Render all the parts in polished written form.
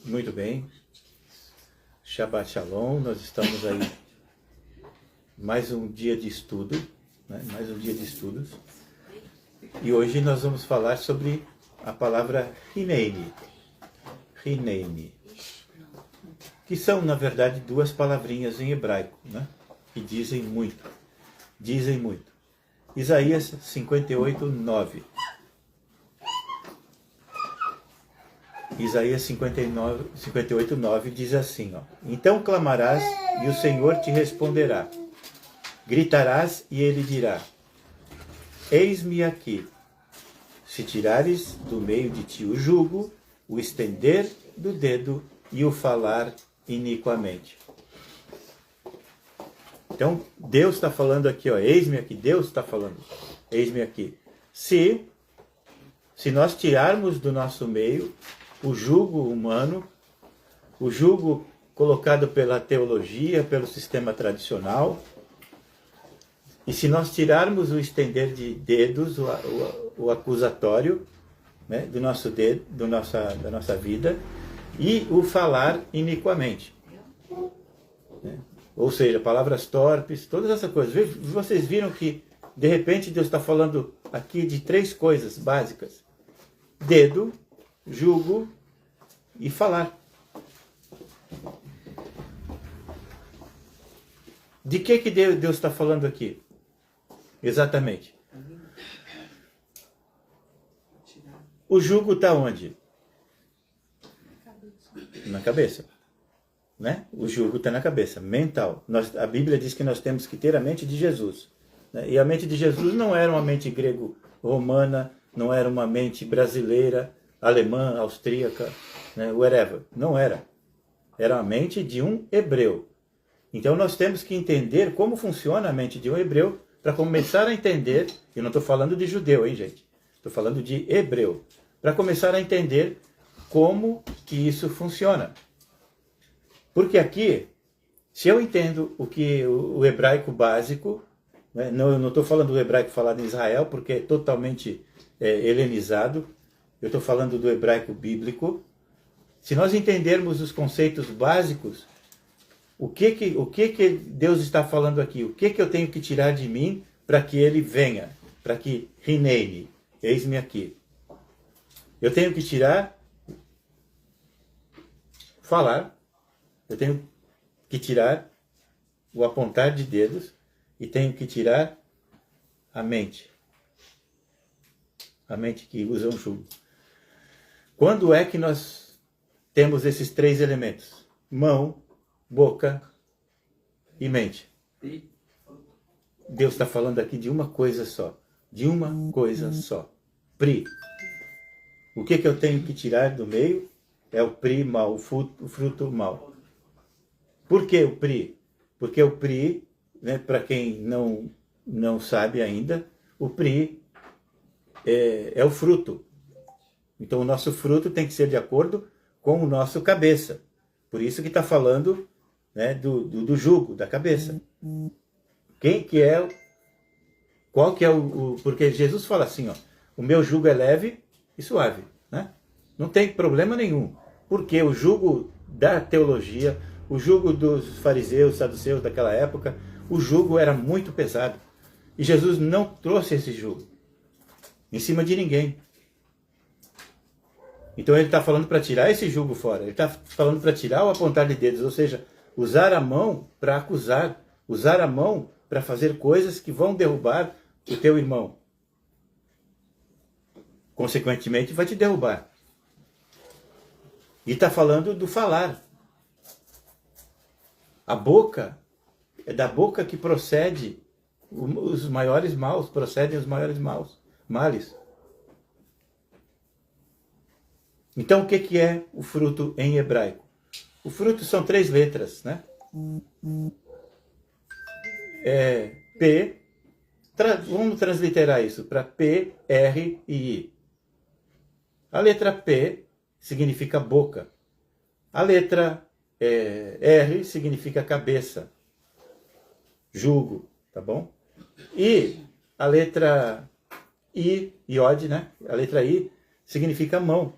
Muito bem. Shabbat Shalom. Nós estamos aí mais um dia de estudo, né? Mais um dia de estudos. E hoje nós vamos falar sobre a palavra Hineini. Hineini. Que são, na verdade, duas palavrinhas em hebraico, né? Que dizem muito. Dizem muito. Isaías 58, 9. Isaías 58, 9 diz assim, ó: Então clamarás e o Senhor te responderá. Gritarás e ele dirá: Eis-me aqui. Se tirares do meio de ti o jugo, o estender do dedo e o falar iniquamente. Então, Deus está falando aqui, ó, eis-me aqui, Deus está falando, eis-me aqui. Se nós tirarmos do nosso meio o jugo humano, o jugo colocado pela teologia, pelo sistema tradicional, e se nós tirarmos o estender de dedos, o acusatório, né, do nosso dedo, da nossa vida, e o falar iniquamente, né? Ou seja, palavras torpes, todas essas coisas. Vocês viram que, de repente, Deus está falando aqui de três coisas básicas: dedo, jugo e falar. De que Deus está falando aqui? Exatamente. O jugo está onde? Na cabeça. Né? O jugo está na cabeça, mental. A Bíblia diz que nós temos que ter a mente de Jesus. Né? E a mente de Jesus não era uma mente grego-romana, não era uma mente brasileira, alemã, austríaca, né? Whatever. Não era. Era a mente de um hebreu. Então nós temos que entender como funciona a mente de um hebreu para começar a entender, eu não estou falando de judeu, hein, gente? Estou falando de hebreu. Para começar a entender como que isso funciona. Porque aqui, se eu entendo o hebraico básico, né, não estou falando do hebraico falado em Israel, porque é totalmente helenizado, eu estou falando do hebraico bíblico. Se nós entendermos os conceitos básicos, o que Deus está falando aqui? O que eu tenho que tirar de mim para que ele venha? Para que Hineini, eis-me aqui. Eu tenho que tirar, falar. Eu tenho que tirar o apontar de dedos e tenho que tirar a mente. A mente que usa um jugo. Quando é que nós temos esses três elementos? Mão, boca e mente. Deus está falando aqui de uma coisa só. De uma coisa só. Pri. O que eu tenho que tirar do meio é o pri mal, o fruto mal. Por que o pri? Porque o pri, né, para quem não sabe ainda, o pri é o fruto. Então o nosso fruto tem que ser de acordo com o nosso cabeça. Por isso que está falando, né, do jugo, da cabeça. Qual que é porque Jesus fala assim, ó, o meu jugo é leve e suave, né? Não tem problema nenhum. Porque o jugo da teologia, o jugo dos fariseus, saduceus daquela época, o jugo era muito pesado. E Jesus não trouxe esse jugo em cima de ninguém. Então ele está falando para tirar esse jugo fora. Ele está falando para tirar o apontar de dedos, ou seja, usar a mão para acusar, usar a mão para fazer coisas que vão derrubar o teu irmão. Consequentemente, vai te derrubar. E está falando do falar. A boca, é da boca que procede os maiores maus, procedem os maiores males. Então o que é o fruto em hebraico? O fruto são três letras, né? P, vamos transliterar isso para P, R e I. A letra P significa boca. A letra R significa cabeça, jugo, tá bom? E a letra I, iod, né? A letra I significa mão.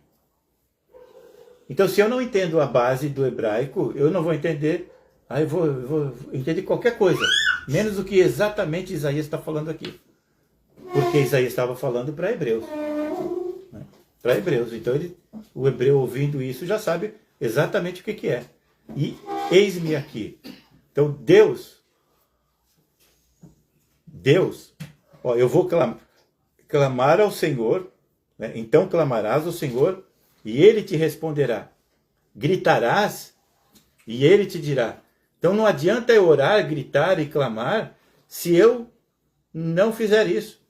Então, se eu não entendo a base do hebraico, eu não vou entender, eu vou entender qualquer coisa, menos o que exatamente Isaías está falando aqui. Porque Isaías estava falando para hebreus. Né? Para hebreus. Então, o hebreu ouvindo isso já sabe exatamente o que é. E eis-me aqui. Então, Deus, eu vou clamar ao Senhor, né? Então clamarás ao Senhor e Ele te responderá. Gritarás e Ele te dirá. Então não adianta eu orar, gritar e clamar se eu não fizer isso.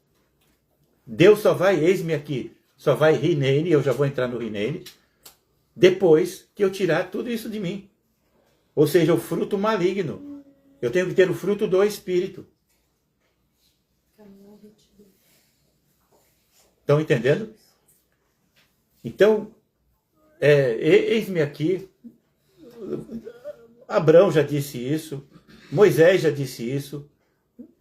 Deus só vai, eis-me aqui, só vai Rinene, eu já vou entrar no Rinene, depois que eu tirar tudo isso de mim. Ou seja, o fruto maligno. Eu tenho que ter o fruto do Espírito. Estão entendendo? Então, eis-me aqui. Abraão já disse isso. Moisés já disse isso.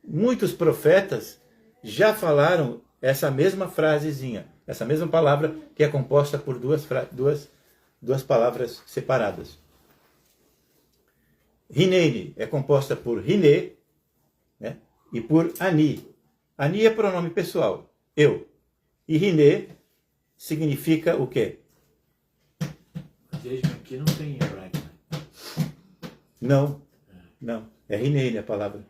Muitos profetas já falaram essa mesma frasezinha. Essa mesma palavra que é composta por duas palavras separadas. Rinene é composta por Riné, né, e por Ani. Ani é pronome pessoal, eu. E Riné significa o quê? Aqui não tem hebraico, né? Não. É Rinene a palavra.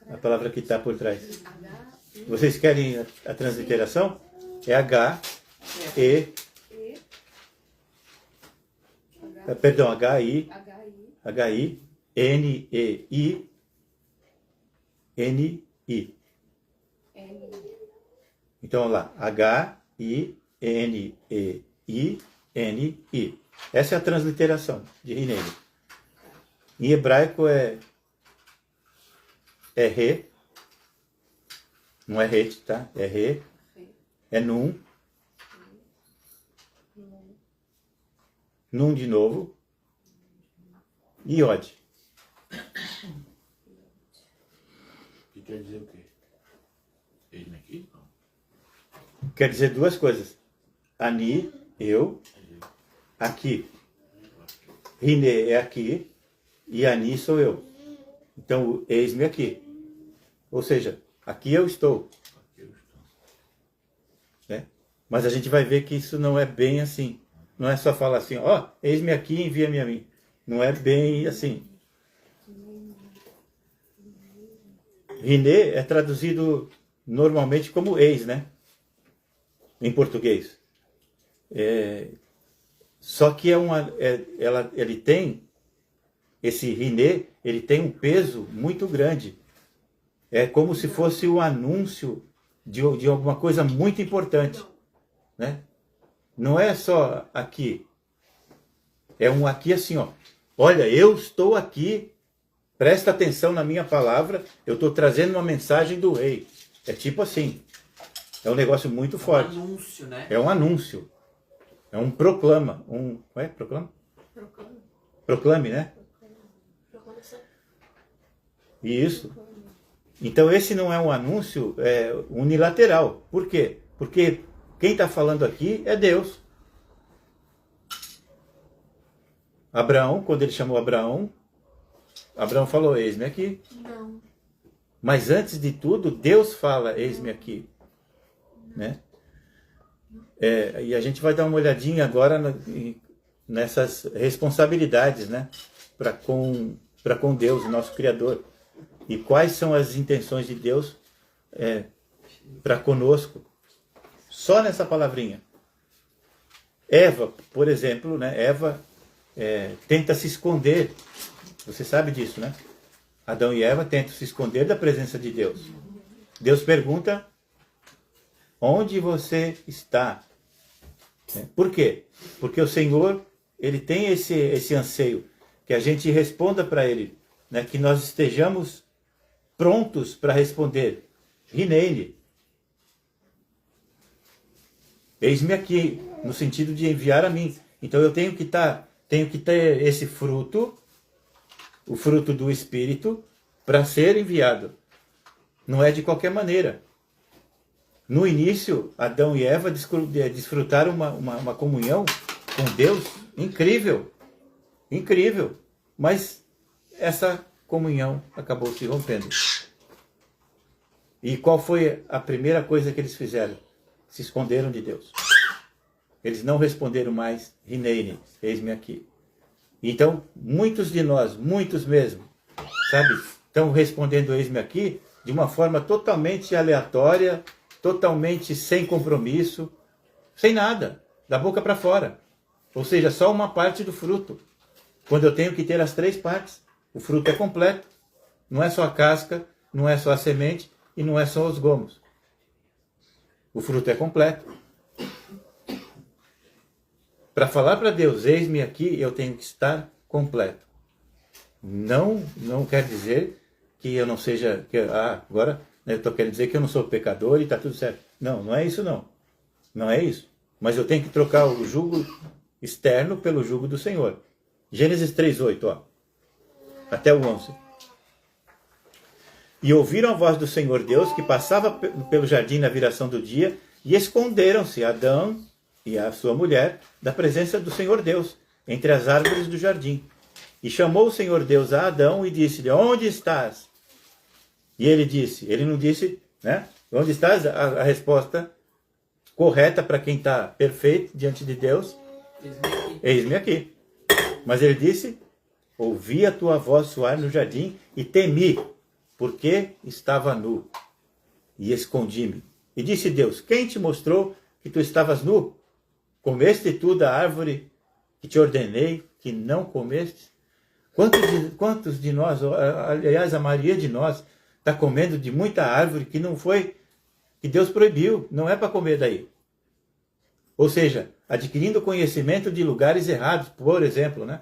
A palavra que está por trás. Vocês querem a transliteração? É H-I-N-E-I-N-I. Então, vamos lá. H-I-N-E-I-N-I. Essa é a transliteração de Rinene. Em hebraico é Re. Não é Het, tá? É Re. É Num. Num de novo. E Yod. Que quer dizer o quê? Ele aqui? Não. Quer dizer duas coisas. Ani, eu. Aqui. Riné é aqui. E Ani sou eu. Então, eis-me aqui. Ou seja, aqui eu estou. Né? Mas a gente vai ver que isso não é bem assim. Não é só falar assim, eis-me aqui e envia-me a mim. Não é bem assim. Riné é traduzido normalmente como eis, né? Em português. Só que ele tem, esse Riné, ele tem um peso muito grande. É como se fosse o anúncio de alguma coisa muito importante. Né? Não é só aqui. É um aqui assim, Olha, eu estou aqui, presta atenção na minha palavra, eu estou trazendo uma mensagem do rei. É tipo assim. É um negócio muito forte. É um anúncio, né? É um anúncio. É um proclama. Proclama? Proclame, né? Isso. Então esse não é um anúncio unilateral. Por quê? Porque quem está falando aqui é Deus. Abraão, quando ele chamou Abraão falou, eis-me aqui. Não. Mas antes de tudo, Deus fala, eis-me aqui. Né? E a gente vai dar uma olhadinha agora nessas responsabilidades, né? Para com Deus, nosso Criador. E quais são as intenções de Deus para conosco. Só nessa palavrinha. Eva, por exemplo, né? Eva tenta se esconder. Você sabe disso, né? Adão e Eva tentam se esconder da presença de Deus. Deus pergunta, onde você está? Por quê? Porque o Senhor, ele tem esse anseio, que a gente responda para ele, né? Que nós estejamos prontos para responder. Rinene. Eis-me aqui, no sentido de enviar a mim. Então eu tenho que ter esse fruto, o fruto do Espírito, para ser enviado. Não é de qualquer maneira. No início, Adão e Eva desfrutaram uma comunhão com Deus incrível. Incrível. Mas essa comunhão acabou se rompendo. E qual foi a primeira coisa que eles fizeram? Se esconderam de Deus. Eles não responderam mais, Hineine, eis-me aqui. Então, muitos de nós, muitos mesmo, sabe, estão respondendo eis-me aqui de uma forma totalmente aleatória, totalmente sem compromisso, sem nada, da boca para fora. Ou seja, só uma parte do fruto. Quando eu tenho que ter as 3 partes. O fruto é completo. Não é só a casca, não é só a semente e não é só os gomos. O fruto é completo. Para falar para Deus, eis-me aqui, eu tenho que estar completo. Não quer dizer que eu não seja... agora eu estou querendo dizer que eu não sou pecador e está tudo certo. Não é isso não. Não é isso. Mas eu tenho que trocar o jugo externo pelo jugo do Senhor. Gênesis 3:8, ó. Até o 11. E ouviram a voz do Senhor Deus que passava pelo jardim na viração do dia e esconderam-se Adão e a sua mulher da presença do Senhor Deus entre as árvores do jardim. E chamou o Senhor Deus a Adão e disse-lhe, onde estás? E ele disse, ele não disse, né? Onde estás? A resposta correta para quem está perfeito diante de Deus, eis-me aqui. Mas ele disse, ouvi a tua voz soar no jardim e temi, porque estava nu. E escondi-me. E disse Deus, quem te mostrou que tu estavas nu? Comeste tu da árvore que te ordenei que não comestes? Quantos de nós, aliás, a maioria de nós, está comendo de muita árvore que não foi, que Deus proibiu, não é para comer daí. Ou seja, adquirindo conhecimento de lugares errados, por exemplo, né?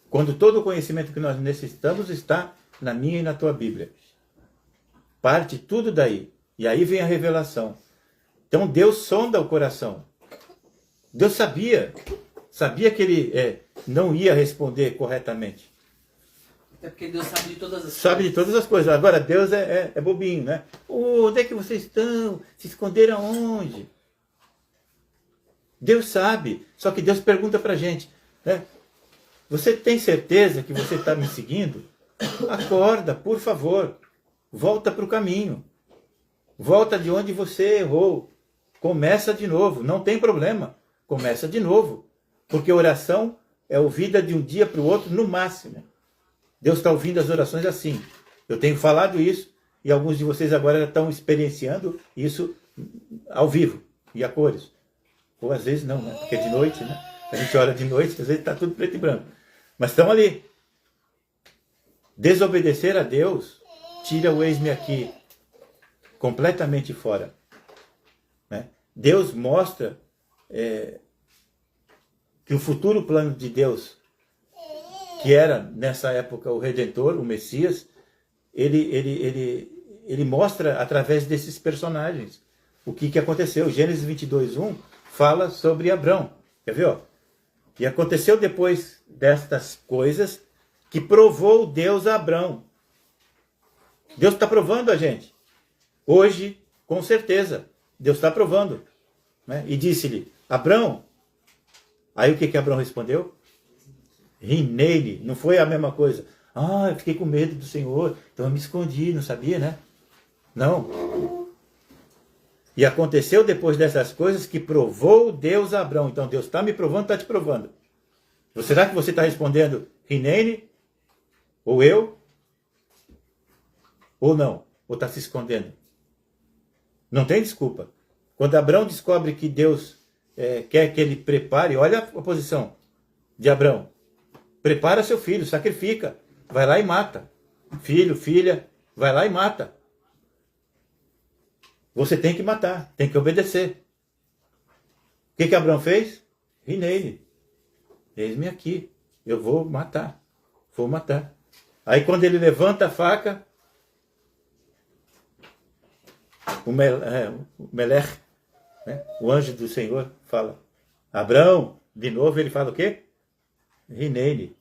Quando todo o conhecimento que nós necessitamos está na minha e na tua Bíblia. Parte tudo daí. E aí vem a revelação. Então Deus sonda o coração. Deus sabia que ele não ia responder corretamente. É porque Deus sabe de todas as coisas. Sabe de todas as coisas. Agora, Deus é bobinho, né? Onde é que vocês estão? Se esconderam aonde? Deus sabe. Só que Deus pergunta pra gente, né? Você tem certeza que você está me seguindo? Acorda, por favor. Volta para o caminho. Volta de onde você errou. Começa de novo. Não tem problema. Começa de novo. Porque oração é ouvida de um dia para o outro no máximo. Deus está ouvindo as orações assim. Eu tenho falado isso e alguns de vocês agora estão experienciando isso ao vivo e a cores. Ou às vezes não, né? Porque é de noite, né? A gente ora de noite, às vezes está tudo preto e branco. Mas estão ali. Desobedecer a Deus tira o eis-me aqui completamente fora. Né? Deus mostra que o futuro plano de Deus, que era nessa época o Redentor, o Messias, ele mostra através desses personagens o que aconteceu. Gênesis 22:1 fala sobre Abrão. Quer ver? Ó? E aconteceu depois destas coisas que provou Deus a Abrão. Deus está provando a gente. Hoje, com certeza, Deus está provando. Né? E disse-lhe, Abrão. Aí o que Abrão respondeu? Rinei-lhe. Não foi a mesma coisa. Eu fiquei com medo do Senhor, então eu me escondi, não sabia, né? Não. E aconteceu depois dessas coisas que provou Deus a Abrão. Então Deus está me provando, está te provando. Será que você está respondendo Rinei-lhe? Ou eu? Ou não? Ou está se escondendo? Não tem desculpa. Quando Abrão descobre que Deus quer que ele prepare, olha a posição de Abrão. Prepara seu filho, sacrifica. Vai lá e mata. Filho, filha, vai lá e mata. Você tem que matar, tem que obedecer. O que Abrão fez? Rinei-lhe. Eis-me aqui. Eu vou matar. Vou matar. Aí quando ele levanta a faca, o Melech, né, o anjo do Senhor, fala, Abrão, de novo ele fala o quê? Rinei-lhe.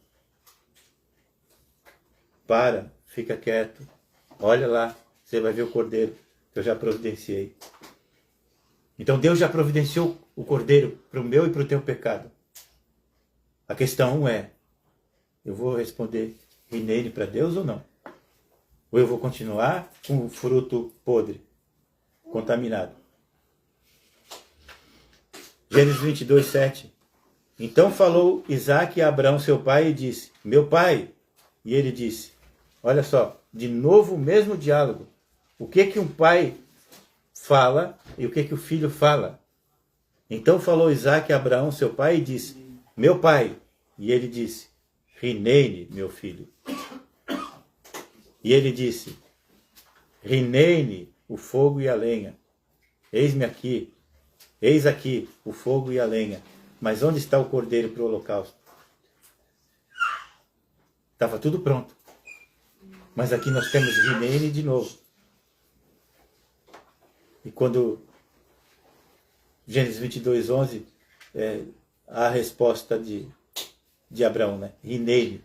Para, fica quieto, olha lá, você vai ver o cordeiro que eu já providenciei. Então Deus já providenciou o cordeiro para o meu e para o teu pecado. A questão é, eu vou responder Rinene para Deus ou não? Ou eu vou continuar com o fruto podre, contaminado? Gênesis 22, 7. Então falou Isaque a Abraão, seu pai, e disse, meu pai. E ele disse, olha só, de novo o mesmo diálogo. O que um pai fala e o que o filho fala? Então falou Isaque a Abraão, seu pai, e disse, meu pai. E ele disse, Rinene, meu filho. E ele disse, Rinene, o fogo e a lenha. Eis-me aqui, eis aqui o fogo e a lenha. Mas onde está o cordeiro para o holocausto? Estava tudo pronto. Mas aqui nós temos Rinene de novo. E quando Gênesis 22, 11, a resposta de Abraão, né? Rinene.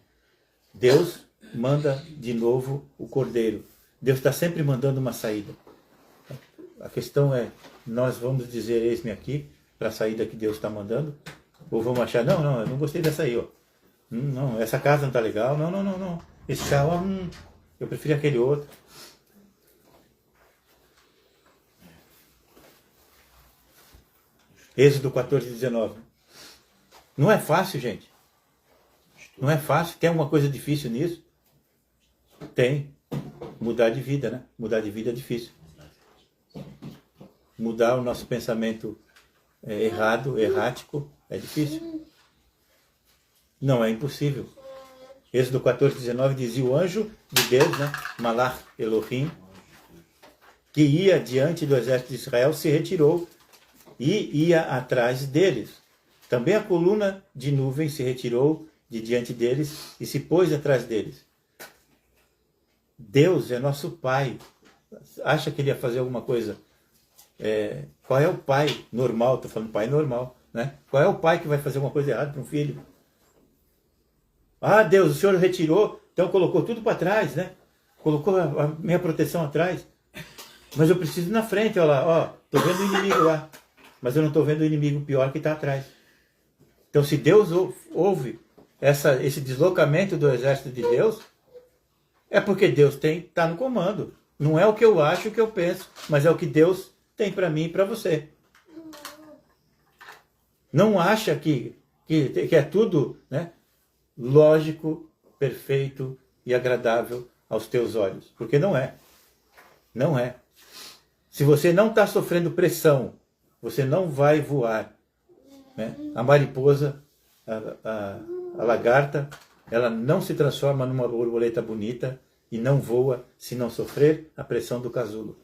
Deus manda de novo o cordeiro. Deus está sempre mandando uma saída. A questão é, nós vamos dizer, eis-me aqui, para a saída que Deus está mandando? Ou vamos achar, não, eu não gostei dessa aí, ó. Não, essa casa não está legal, não. Esse carro, eu prefiro aquele outro. Êxodo 14, 19. Não é fácil, gente. Não é fácil. Tem alguma coisa difícil nisso? Tem. Mudar de vida, né? Mudar de vida é difícil. Mudar o nosso pensamento errado, errático, é difícil. Não é impossível. Êxodo 14, 19 dizia o anjo de Deus, né? Malach Elohim, que ia diante do exército de Israel, se retirou e ia atrás deles. Também a coluna de nuvem se retirou de diante deles e se pôs atrás deles. Deus é nosso Pai. Acha que ele ia fazer alguma coisa? Qual é o pai normal? Estou falando pai normal, né? Qual é o pai que vai fazer alguma coisa errada para um filho? Ah, Deus, o Senhor retirou, então colocou tudo para trás, né? Colocou a minha proteção atrás. Mas eu preciso ir na frente, olha lá, ó, estou vendo o inimigo lá, mas eu não estou vendo o inimigo pior que está atrás. Então, se Deus ouve esse deslocamento do exército de Deus, é porque Deus está no comando. Não é o que eu acho, o que eu penso, mas é o que Deus tem para mim e para você. Não acha que é tudo, né, lógico, perfeito e agradável aos teus olhos. Porque não é. Não é. Se você não está sofrendo pressão, você não vai voar. Né? A mariposa, a lagarta, ela não se transforma numa borboleta bonita e não voa se não sofrer a pressão do casulo.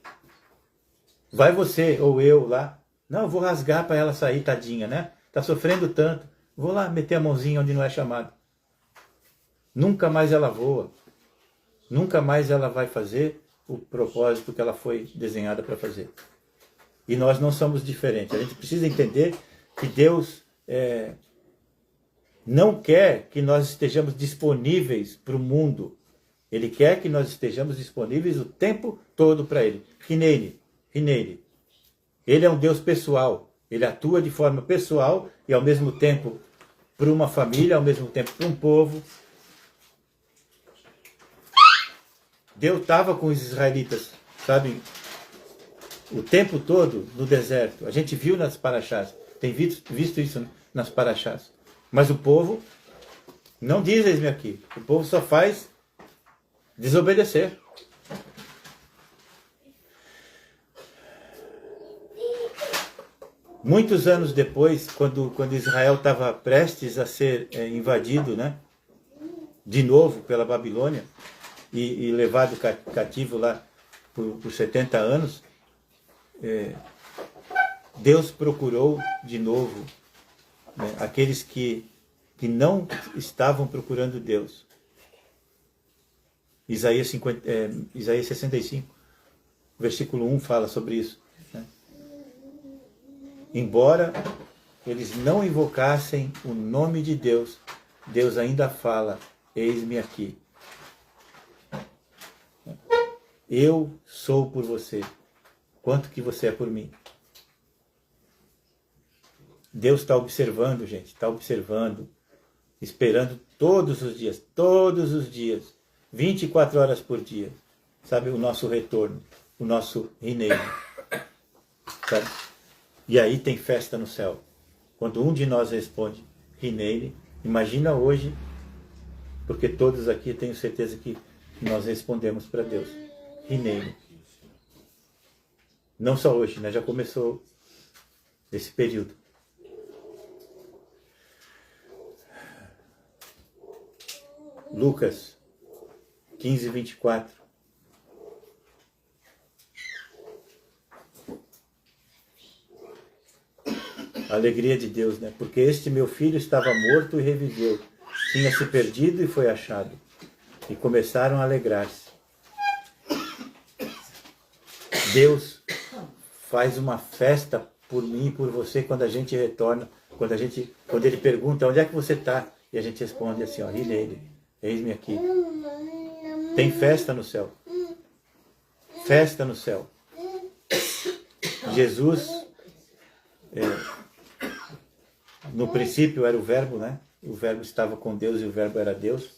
Vai você ou eu lá, não, eu vou rasgar para ela sair, tadinha, né? Está sofrendo tanto, vou lá meter a mãozinha onde não é chamado. Nunca mais ela voa, nunca mais ela vai fazer o propósito que ela foi desenhada para fazer. E nós não somos diferentes. A gente precisa entender que Deus não quer que nós estejamos disponíveis para o mundo. Ele quer que nós estejamos disponíveis o tempo todo para Ele. Rinene. Ele é um Deus pessoal. Ele atua de forma pessoal e ao mesmo tempo para uma família, ao mesmo tempo para um povo. Deus estava com os israelitas, sabe, o tempo todo no deserto. A gente viu nas paraxás, tem visto isso nas paraxás. Mas o povo não diz, eis-me aqui. O povo só faz desobedecer. Muitos anos depois, quando Israel estava prestes a ser invadido, né, de novo pela Babilônia, e levado cativo lá por 70 anos, Deus procurou de novo, né, aqueles que não estavam procurando Deus. Isaías 65, versículo 1 fala sobre isso. Né? Embora eles não invocassem o nome de Deus, Deus ainda fala, eis-me aqui. eu sou por você. Quanto que você é por mim. Deus está observando, gente, está observando, esperando todos os dias, 24 horas por dia, sabe, o nosso retorno, o nosso reino, sabe? E aí tem festa no céu. Quando um de nós responde Rineire, imagina hoje, porque todos aqui tenho certeza que nós respondemos para Deus. Rineire. Não só hoje, né? Já começou esse período. Lucas 15, 24. A alegria de Deus, né? Porque este meu filho estava morto e reviveu. Tinha se perdido e foi achado. E começaram a alegrar-se. Deus faz uma festa por mim e por você quando a gente retorna, quando ele pergunta onde é que você está, e a gente responde assim, ó, eis-me aqui. Tem festa no céu. Festa no céu. Jesus, no princípio era o verbo, né? O verbo estava com Deus e o verbo era Deus.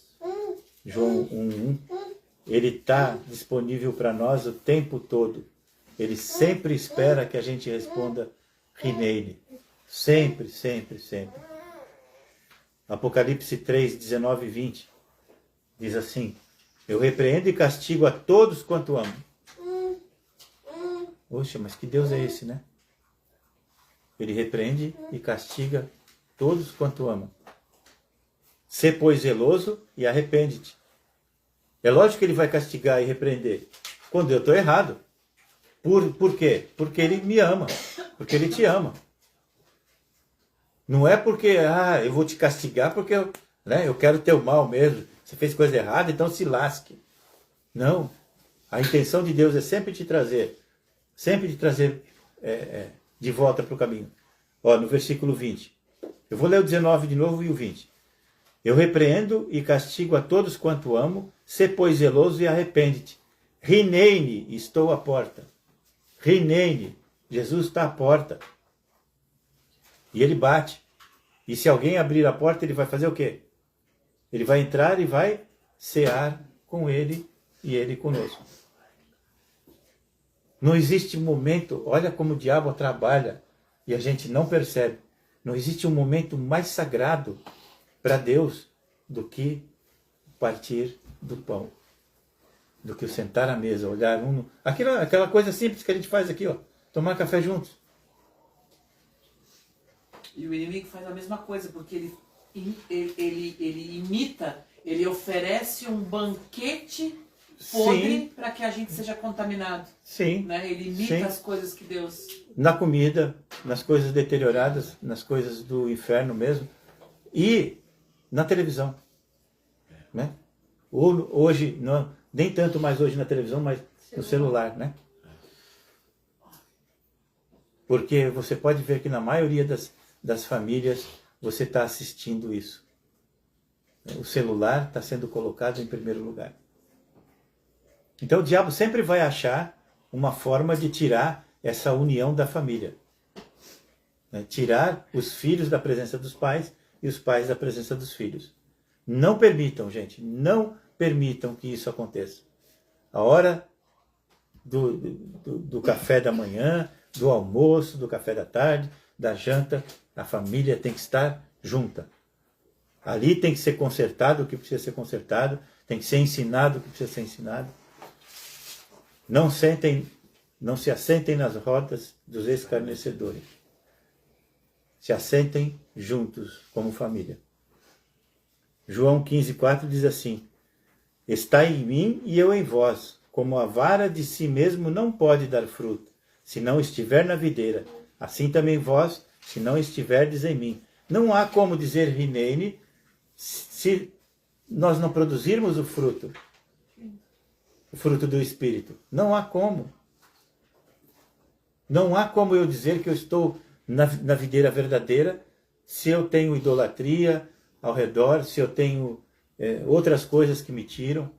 João 1:1. Ele está disponível para nós o tempo todo. Ele sempre espera que a gente responda Rineire. Sempre, sempre, sempre. Apocalipse 3, 19 e 20. Diz assim, eu repreendo e castigo a todos quanto amo. Poxa, mas que Deus é esse, né? Ele repreende e castiga todos quanto amam. Sê, pois, zeloso e arrepende-te. É lógico que ele vai castigar e repreender quando eu estou errado. Por quê? Porque ele me ama. Porque ele te ama. Não é porque, eu vou te castigar porque eu quero teu mal mesmo. Você fez coisa errada, então se lasque. Não. A intenção de Deus é sempre te trazer de volta para o caminho. Ó, no versículo 20. Eu vou ler o 19 de novo e o 20. Eu repreendo e castigo a todos quanto amo, sê, pois, zeloso e arrepende-te. Rineine, estou à porta. Rineine, Jesus está à porta. E ele bate. E se alguém abrir a porta, ele vai fazer o quê? Ele vai entrar e vai cear com ele e ele conosco. Não existe momento, olha como o diabo trabalha e a gente não percebe. Não existe um momento mais sagrado para Deus do que partir do pão. Do que o sentar à mesa, olhar um... Aquela coisa simples que a gente faz aqui, ó. Tomar café juntos. E o inimigo faz a mesma coisa, porque ele imita, ele oferece um banquete podre para que a gente seja contaminado. Sim. Né? Ele imita as coisas que Deus... Na comida, nas coisas deterioradas, nas coisas do inferno mesmo. E na televisão. Né? Hoje, não, nem tanto mais hoje na televisão, mas no celular, né? Porque você pode ver que na maioria das famílias você está assistindo isso. O celular está sendo colocado em primeiro lugar. Então o diabo sempre vai achar uma forma de tirar essa união da família. Né? Tirar os filhos da presença dos pais e os pais da presença dos filhos. Não permitam, gente, não permitam que isso aconteça. A hora do café da manhã, do almoço, do café da tarde, da janta, a família tem que estar junta. Ali tem que ser consertado o que precisa ser consertado, tem que ser ensinado o que precisa ser ensinado. Não se assentem nas rodas dos escarnecedores. Se assentem juntos como família. João 15,4 diz assim, está em mim e eu em vós, como a vara de si mesmo não pode dar fruto, se não estiver na videira, assim também vós, se não estiverdes em mim. Não há como dizer Rineine se nós não produzirmos o fruto do Espírito. Não há como. Não há como eu dizer que eu estou na videira verdadeira se eu tenho idolatria ao redor, se eu tenho outras coisas que me tiram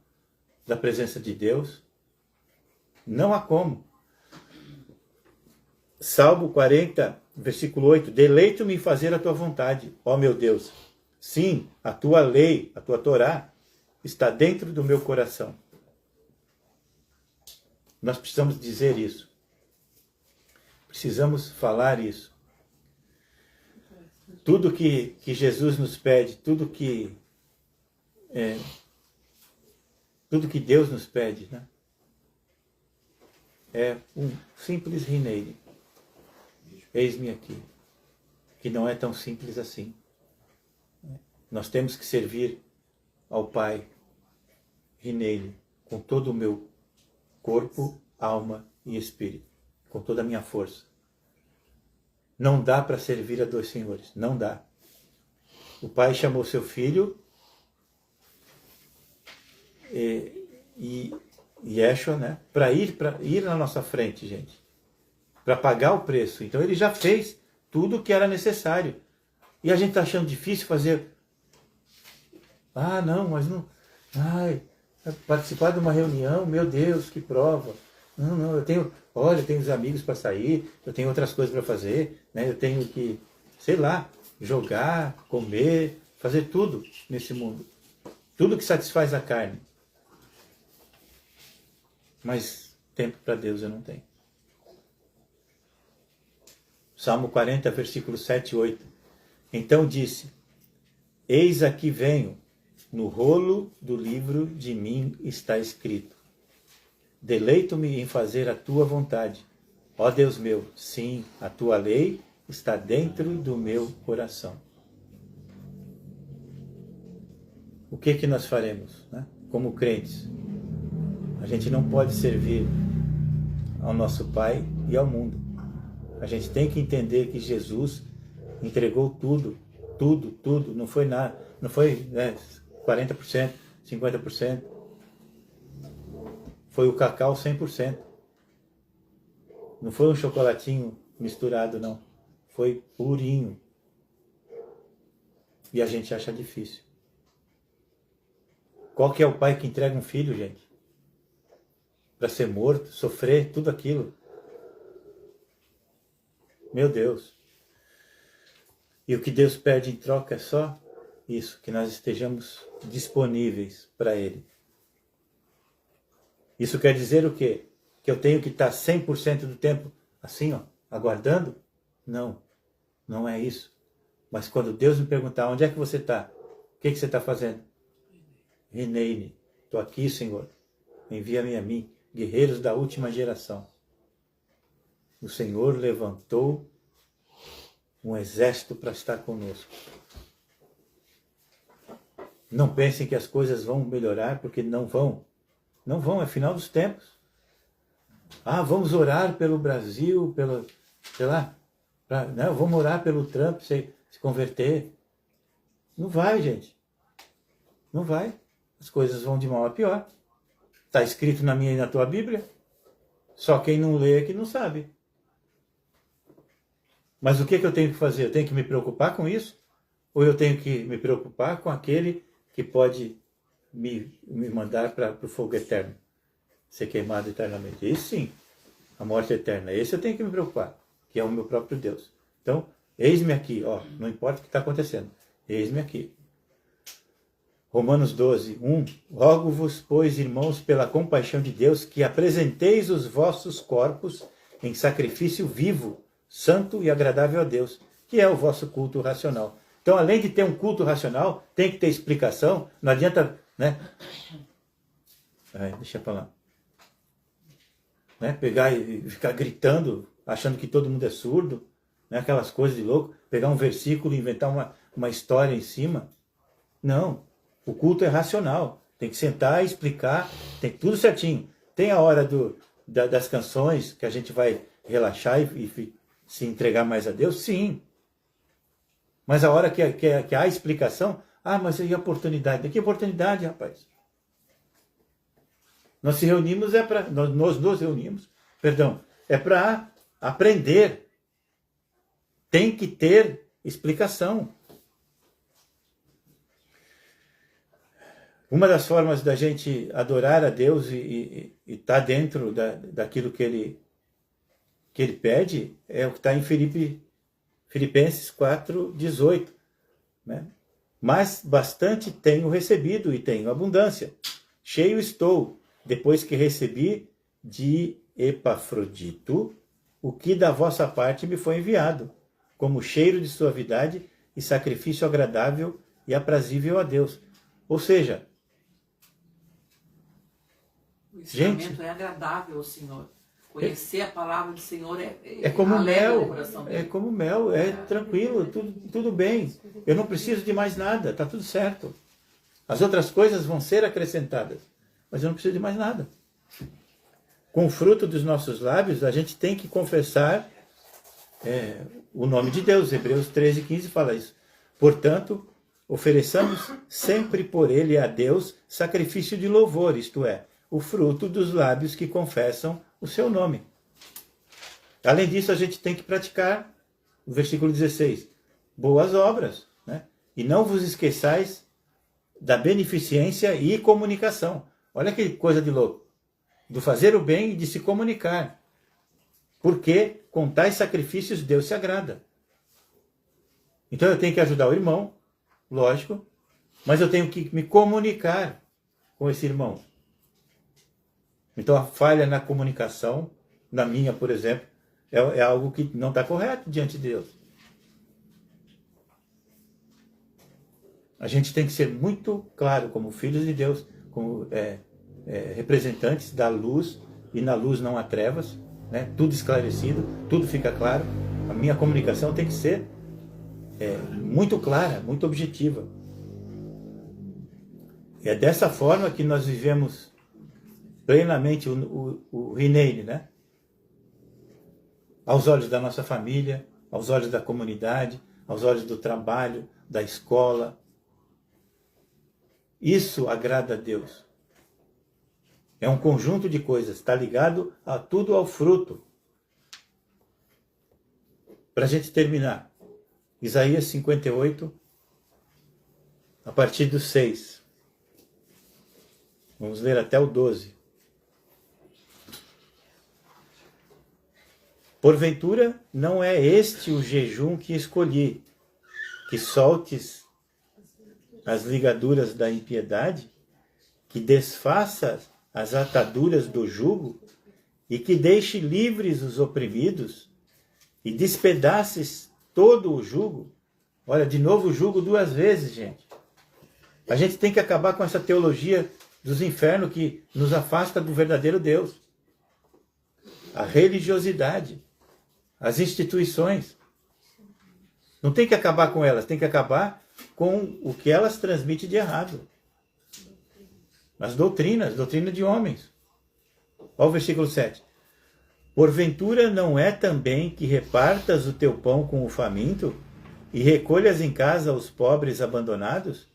da presença de Deus. Não há como. Salmo 40, versículo 8. Deleito-me em fazer a tua vontade, ó meu Deus. Sim, a tua lei, a tua Torá, está dentro do meu coração. Nós precisamos dizer isso. Precisamos falar isso. Tudo que Jesus nos pede, tudo que Deus nos pede, né? É um simples Rinei. Eis-me aqui. Que não é tão simples assim. Nós temos que servir ao Pai Rinei com todo o meu corpo, alma e espírito, com toda a minha força. Não dá para servir a dois senhores, não dá. O Pai chamou seu filho e Yeshua, né, para ir na nossa frente, gente, para pagar o preço. Então ele já fez tudo o que era necessário. E a gente está achando difícil fazer. Ah, não, mas não. Ai, participar de uma reunião, meu Deus, que prova. Não, eu tenho os amigos para sair, eu tenho outras coisas para fazer, né? Eu tenho que, sei lá, jogar, comer, fazer tudo nesse mundo. Tudo que satisfaz a carne. Mas tempo para Deus eu não tenho. Salmo 40, versículo 7 e 8. Então disse: Eis aqui venho, no rolo do livro de mim está escrito: Deleito-me em fazer a tua vontade. Ó Deus meu, sim, a tua lei está dentro do meu coração. O que nós faremos, né? Como crentes? A gente não pode servir ao nosso Pai e ao mundo. A gente tem que entender que Jesus entregou tudo, tudo, tudo. Não foi nada, não foi 40%, 50%. Foi o cacau 100%. Não foi um chocolatinho misturado, não. Foi purinho. E a gente acha difícil. Qual que é o pai que entrega um filho, gente? Para ser morto, sofrer, tudo aquilo. Meu Deus. E o que Deus pede em troca é só isso, que nós estejamos disponíveis para Ele. Isso quer dizer o quê? Que eu tenho que estar 100% do tempo assim, ó, aguardando? Não, não é isso. Mas quando Deus me perguntar, onde é que você está? O que você está fazendo? Rinei-me. Estou aqui, Senhor. Envia-me a mim, guerreiros da última geração. O Senhor levantou um exército para estar conosco. Não pensem que as coisas vão melhorar, porque não vão. Não vão, é final dos tempos. Ah, vamos orar pelo Brasil, sei lá, vamos orar pelo Trump se converter. Não vai, gente. Não vai. As coisas vão de mal a pior. Está escrito na minha e na tua Bíblia. Só quem não lê é que não sabe. Mas o que eu tenho que fazer? Eu tenho que me preocupar com isso? Ou eu tenho que me preocupar com aquele que pode me mandar para o fogo eterno? Ser queimado eternamente. Esse sim, a morte eterna. Esse eu tenho que me preocupar, que é o meu próprio Deus. Então, eis-me aqui, ó, não importa o que está acontecendo. Eis-me aqui. Romanos 12, 1. Rogo-vos, pois, irmãos, pela compaixão de Deus, que apresenteis os vossos corpos em sacrifício vivo, santo e agradável a Deus, que é o vosso culto racional. Então, além de ter um culto racional, tem que ter explicação. Não adianta, né? Deixa pra lá. Né? Pegar e ficar gritando, achando que todo mundo é surdo, né? Aquelas coisas de louco. Pegar um versículo e inventar uma história em cima. Não. O culto é racional. Tem que sentar e explicar. Tem tudo certinho. Tem a hora das canções que a gente vai relaxar e se entregar mais a Deus? Sim. Mas a hora que há explicação, mas e a oportunidade? Que oportunidade, rapaz? Nós se reunimos, nós nos reunimos, é para aprender. Tem que ter explicação. Uma das formas da gente adorar a Deus e estar dentro daquilo que Ele pede é o que está em Filipenses 4:18, né? Mas bastante tenho recebido e tenho abundância. Cheio estou, depois que recebi de Epafrodito o que da vossa parte me foi enviado, como cheiro de suavidade e sacrifício agradável e aprazível a Deus. Ou seja, O ensinamento é agradável ao Senhor. Conhecer a palavra do Senhor é como alegra o mel, coração dele. é tranquilo, tudo bem. Eu não preciso de mais nada, está tudo certo. As outras coisas vão ser acrescentadas, mas eu não preciso de mais nada. Com o fruto dos nossos lábios, a gente tem que confessar o nome de Deus. Hebreus 13:15 fala isso. Portanto, ofereçamos sempre por ele a Deus sacrifício de louvor, isto é, o fruto dos lábios que confessam o seu nome. Além disso, a gente tem que praticar, o versículo 16, boas obras, né? E não vos esqueçais da beneficência e comunicação. Olha que coisa de louco. Do fazer o bem e de se comunicar. Porque com tais sacrifícios Deus se agrada. Então eu tenho que ajudar o irmão, lógico, mas eu tenho que me comunicar com esse irmão. Então a falha na comunicação, na minha, por exemplo, é algo que não está correto diante de Deus. A gente tem que ser muito claro como filhos de Deus, como representantes da luz, e na luz não há trevas, né? Tudo esclarecido, tudo fica claro. A minha comunicação tem que ser muito clara, muito objetiva. É dessa forma que nós vivemos plenamente o Rineire, né? Aos olhos da nossa família, aos olhos da comunidade, aos olhos do trabalho, da escola. Isso agrada a Deus. É um conjunto de coisas, está ligado a tudo ao fruto. Para a gente terminar, Isaías 58, a partir do 6. Vamos ler até o 12. Porventura, não é este o jejum que escolhi, que soltes as ligaduras da impiedade, que desfaças as ataduras do jugo, e que deixe livres os oprimidos, e despedaces todo o jugo. Olha, de novo o jugo 2 vezes, gente. A gente tem que acabar com essa teologia dos infernos que nos afasta do verdadeiro Deus. A religiosidade, as instituições. Não tem que acabar com elas, tem que acabar com o que elas transmitem de errado. As doutrinas de homens. Olha o versículo 7. Porventura não é também que repartas o teu pão com o faminto e recolhas em casa os pobres abandonados?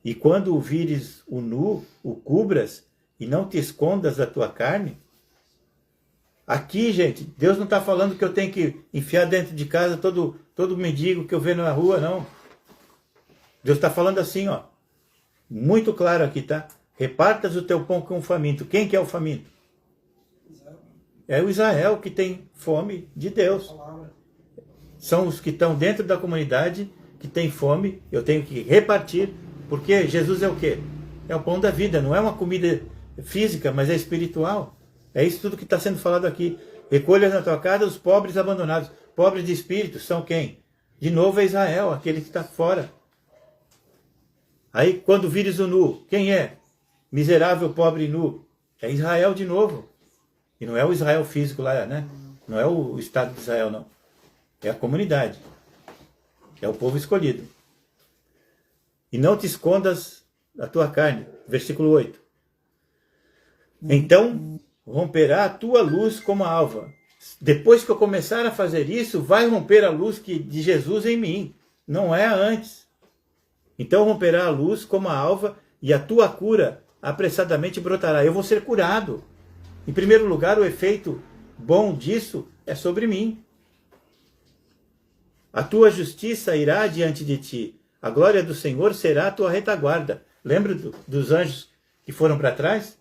E quando o vires o nu, o cubras e não te escondas da tua carne? Aqui, gente, Deus não está falando que eu tenho que enfiar dentro de casa todo mendigo que eu vejo na rua, não. Deus está falando assim, ó. Muito claro aqui, tá? Repartas o teu pão com o faminto. Quem que é o faminto? É o Israel que tem fome de Deus. São os que estão dentro da comunidade que tem fome. Eu tenho que repartir, porque Jesus é o quê? É o pão da vida. Não é uma comida física, mas é espiritual. É isso tudo que está sendo falado aqui. Recolhas na tua casa os pobres abandonados. Pobres de espírito são quem? De novo é Israel, aquele que está fora. Aí quando vires o nu, quem é? Miserável, pobre e nu. É Israel de novo. E não é o Israel físico lá, né? Não é o Estado de Israel, não. É a comunidade. É o povo escolhido. E não te escondas da tua carne. Versículo 8. Então romperá a tua luz como a alva. Depois que eu começar a fazer isso, vai romper a luz de Jesus em mim. Não é antes. Então romperá a luz como a alva e a tua cura apressadamente brotará. Eu vou ser curado. Em primeiro lugar, o efeito bom disso é sobre mim. A tua justiça irá diante de ti. A glória do Senhor será a tua retaguarda. Lembra dos anjos que foram para trás?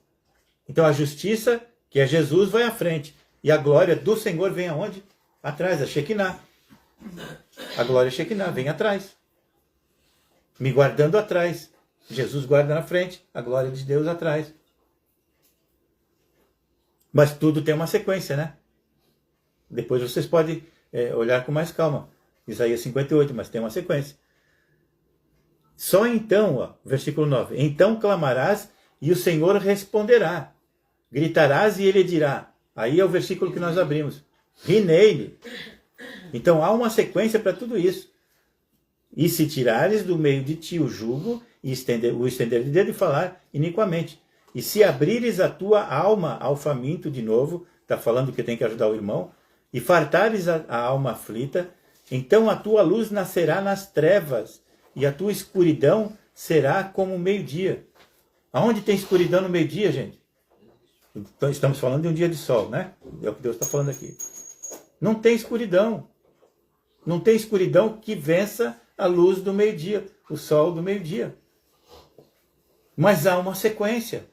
Então a justiça, que é Jesus, vai à frente. E a glória do Senhor vem aonde? Atrás, a Shekinah. A glória Shekinah vem atrás. Me guardando atrás. Jesus guarda na frente, a glória de Deus atrás. Mas tudo tem uma sequência, né? Depois vocês podem olhar com mais calma. Isaías 58, mas tem uma sequência. Só então, versículo 9. Então clamarás e o Senhor responderá. Gritarás e ele dirá. Aí é o versículo que nós abrimos. Ri nele. Então há uma sequência para tudo isso. E se tirares do meio de ti o jugo, e o estender de dedo e falar iniquamente. E se abrires a tua alma ao faminto de novo, está falando que tem que ajudar o irmão, e fartares a alma aflita, então a tua luz nascerá nas trevas, e a tua escuridão será como o meio-dia. Aonde tem escuridão no meio-dia, gente? Então, estamos falando de um dia de sol, né? É o que Deus está falando aqui. Não tem escuridão. Não tem escuridão que vença a luz do meio-dia, o sol do meio-dia. Mas há uma sequência.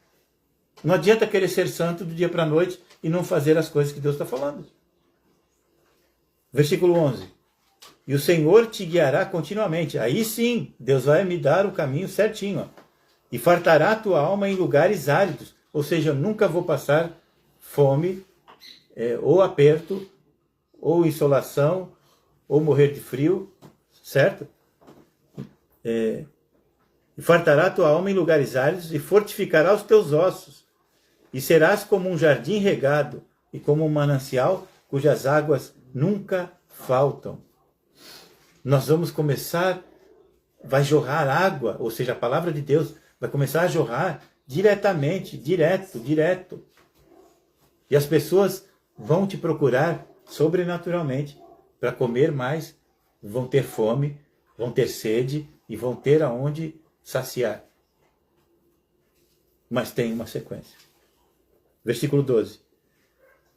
Não adianta querer ser santo do dia para a noite e não fazer as coisas que Deus está falando. Versículo 11. E o Senhor te guiará continuamente. Aí sim, Deus vai me dar o caminho certinho. Ó. E fartará a tua alma em lugares áridos. Ou seja, eu nunca vou passar fome, ou aperto, ou insolação, ou morrer de frio, certo? E fartará a tua alma em lugares áridos e fortificará os teus ossos. E serás como um jardim regado e como um manancial cujas águas nunca faltam. Nós vamos começar, vai jorrar água, ou seja, a palavra de Deus vai começar a jorrar diretamente, direto. E as pessoas vão te procurar sobrenaturalmente para comer mais, vão ter fome, vão ter sede e vão ter aonde saciar. Mas tem uma sequência. Versículo 12.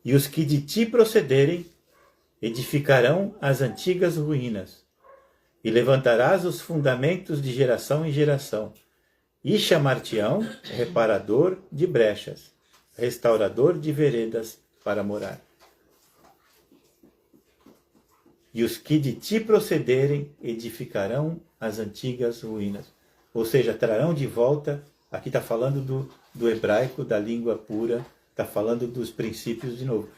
E os que de ti procederem edificarão as antigas ruínas, e levantarás os fundamentos de geração em geração, e chamar-te-ão reparador de brechas, restaurador de veredas para morar. E os que de ti procederem edificarão as antigas ruínas. Ou seja, trarão de volta, aqui está falando do hebraico, da língua pura, está falando dos princípios de novo.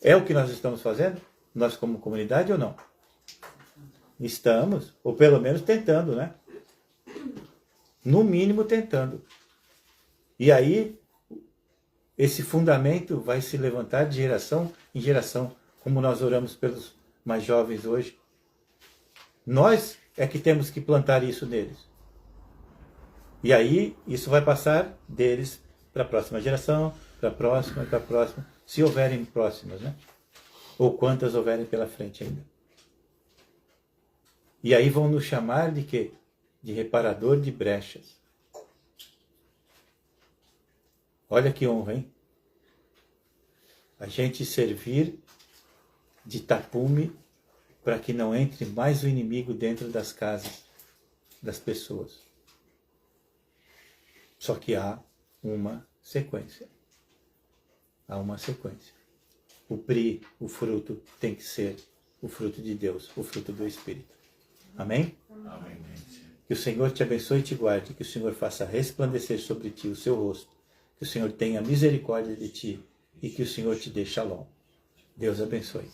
É o que nós estamos fazendo? Nós como comunidade ou não? Estamos, ou pelo menos tentando, né? No mínimo tentando. E aí, esse fundamento vai se levantar de geração em geração, como nós oramos pelos mais jovens hoje. Nós é que temos que plantar isso neles. E aí, isso vai passar deles para a próxima geração, para a próxima, se houverem próximas, né? Ou quantas houverem pela frente ainda. E aí vão nos chamar de quê? De reparador de brechas. Olha que honra, hein? A gente servir de tapume para que não entre mais o inimigo dentro das casas das pessoas. Só que há uma sequência. Há uma sequência. O PRI, o fruto, tem que ser o fruto de Deus, o fruto do Espírito. Amém? Amém. Que o Senhor te abençoe e te guarde, que o Senhor faça resplandecer sobre ti o seu rosto, que o Senhor tenha misericórdia de ti e que o Senhor te dê shalom. Deus abençoe.